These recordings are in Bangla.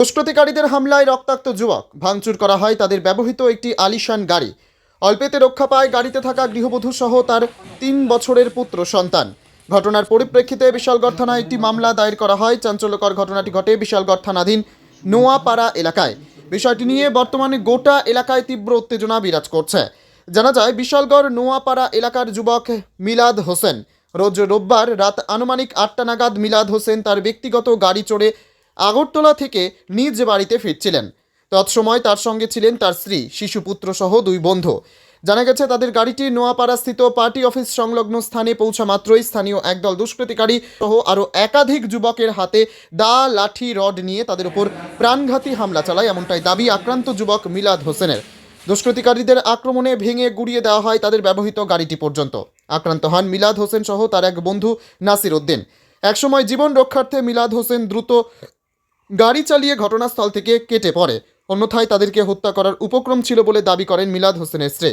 দুষ্কৃতিকারীদের হামলায় রক্তাক্ত যুবক, ভাঙচুর করা হয় তাদের ব্যবহৃত একটি আলিশান গাড়ি। অল্পেতে রক্ষা পায় গাড়িতে থাকা গৃহবধূ সহ তার ৩ বছরের পুত্র সন্তান। ঘটনার পরিপ্রেক্ষিতে বিশালগড় থানায় একটি মামলা দায়ের করা হয়। চাঞ্চল্যকর ঘটনাটি ঘটে বিশালগড় থানাধীন নোয়াপাড়া এলাকায়। বিষয়টি নিয়ে বর্তমানে গোটা এলাকায় তীব্র উত্তেজনা বিরাজ করছে। জানা যায়, বিশালগড় নোয়াপাড়া এলাকার যুবক মিলাদ হোসেন রোজ রোববার রাত আনুমানিক ৮টা নাগাদ মিলাদ হোসেন তার ব্যক্তিগত গাড়ি চড়ে আগরতলা থেকে নিজ বাড়িতে ফিরছিলেন। তৎসময় তার সঙ্গে ছিলেন তার স্ত্রী, শিশুপুত্র সহ ২ বন্ধু। জানা গেছে, তাদের গাড়িটি নোয়াপাড়াস্থিত পার্টি অফিস সংলগ্ন স্থানে পৌঁছা মাত্রই স্থানীয় একদল দুষ্কৃতিকারী সহ আরও একাধিক যুবকের হাতে দা, লাঠি, রড নিয়ে তাদের উপর প্রাণঘাতী হামলা চালায়, এমনটাই দাবি আক্রান্ত যুবক মিলাদ হোসেনের। দুষ্কৃতিকারীদের আক্রমণে ভেঙে গুড়িয়ে দেওয়া হয় তাদের ব্যবহৃত গাড়িটি পর্যন্ত। আক্রান্ত হন মিলাদ হোসেন সহ তার এক বন্ধু নাসির উদ্দিন। একসময় জীবন রক্ষার্থে মিলাদ হোসেন দ্রুত গাড়ি চালিয়ে ঘটনাস্থল থেকে কেটে পড়ে, অন্যথায় তাদেরকে হত্যা করার উপক্রম ছিল বলে দাবি করেন মিলাদ হোসেনের স্ত্রী।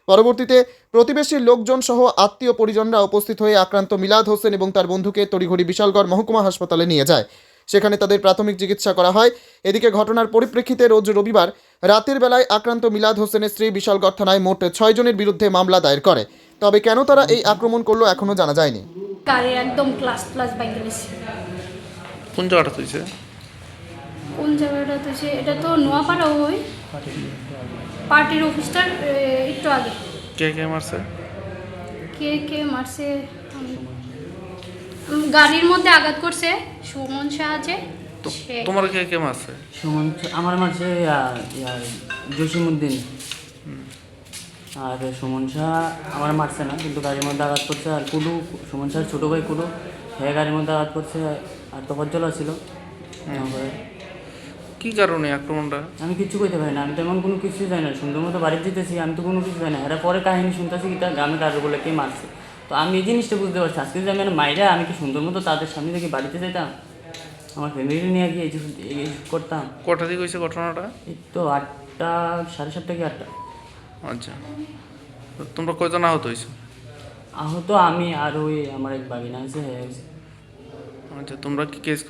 পরবর্তীতে প্রতিবেশী লোকজন সহ আত্মীয় পরিজনরা উপস্থিত হয়ে আক্রান্ত মিলাদ হোসেন এবং তার বন্ধুকে তড়িঘড়ি বিশালগড় মহকুমা হাসপাতালে নিয়ে যায়। সেখানে তাদের প্রাথমিক চিকিৎসা করা হয়। এদিকে ঘটনার পরিপ্রেক্ষিতে রোজ রবিবার রাতের বেলায় আক্রান্ত মিলাদ হোসেনের স্ত্রী বিশালগড় থানায় মোট ৬ জনের বিরুদ্ধে মামলা দায়ের করে। তবে কেন তারা এই আক্রমণ করলো এখনও জানা যায়নি। গাড়ির একদম ক্লাস বাইক গেছে। কোন জায়গাটা হয়েছে? কোন জায়গাটা তো এটা তো নোয়াপাড়া ওই পার্টির অফিসটার একটু আগে। কে কে মারছে? কে মারছে? গাড়ির মধ্যে আঘাত করছে সুমন সাহায্যে। তোমার কে কে মারছে? সুমন আমার মারছে জসিমউদ্দিন। আর সুমন শাহ আমার মারছে না, কিন্তু গাড়ির মধ্যে আঘাত করছে। আর কুডু, সুমন শাহ ছোটো ভাই কুডু, হ্যাঁ গাড়ির মধ্যে আঘাত করছে। আর তফজ্জল ছিল। কি কারণে আক্রমণটা? আমি কিচ্ছু কইতে পারি না, আমি তেমন কোনো কিছুই জানি না। সুন্দর মতো বাড়িতে যেতেছি, আমি তো কোনো কিছু জানি না। এরা পরে কাহিনী শুনতেছি কি তার গ্রামে কারো বলে কে মারছে। তো আমি এই জিনিসটা বুঝতে পারছি, আজকে যে আমি মাইরা আমি কি সুন্দর মতো তাদের সামনে থেকে বাড়িতে যেতাম, আমার ফ্যামিলি নিয়ে গিয়ে এই করতাম। কটা দিকে হয়েছে ঘটনাটা? এই তো 8টা, 7:30 কি 8টা। আচ্ছা, তোমরা কয়জন আহত হয়েছো? আহত আমি আর ওই আমার এক বাগিনা আছে, হ্যাঁ। আচ্ছা, তোমরা কি কেস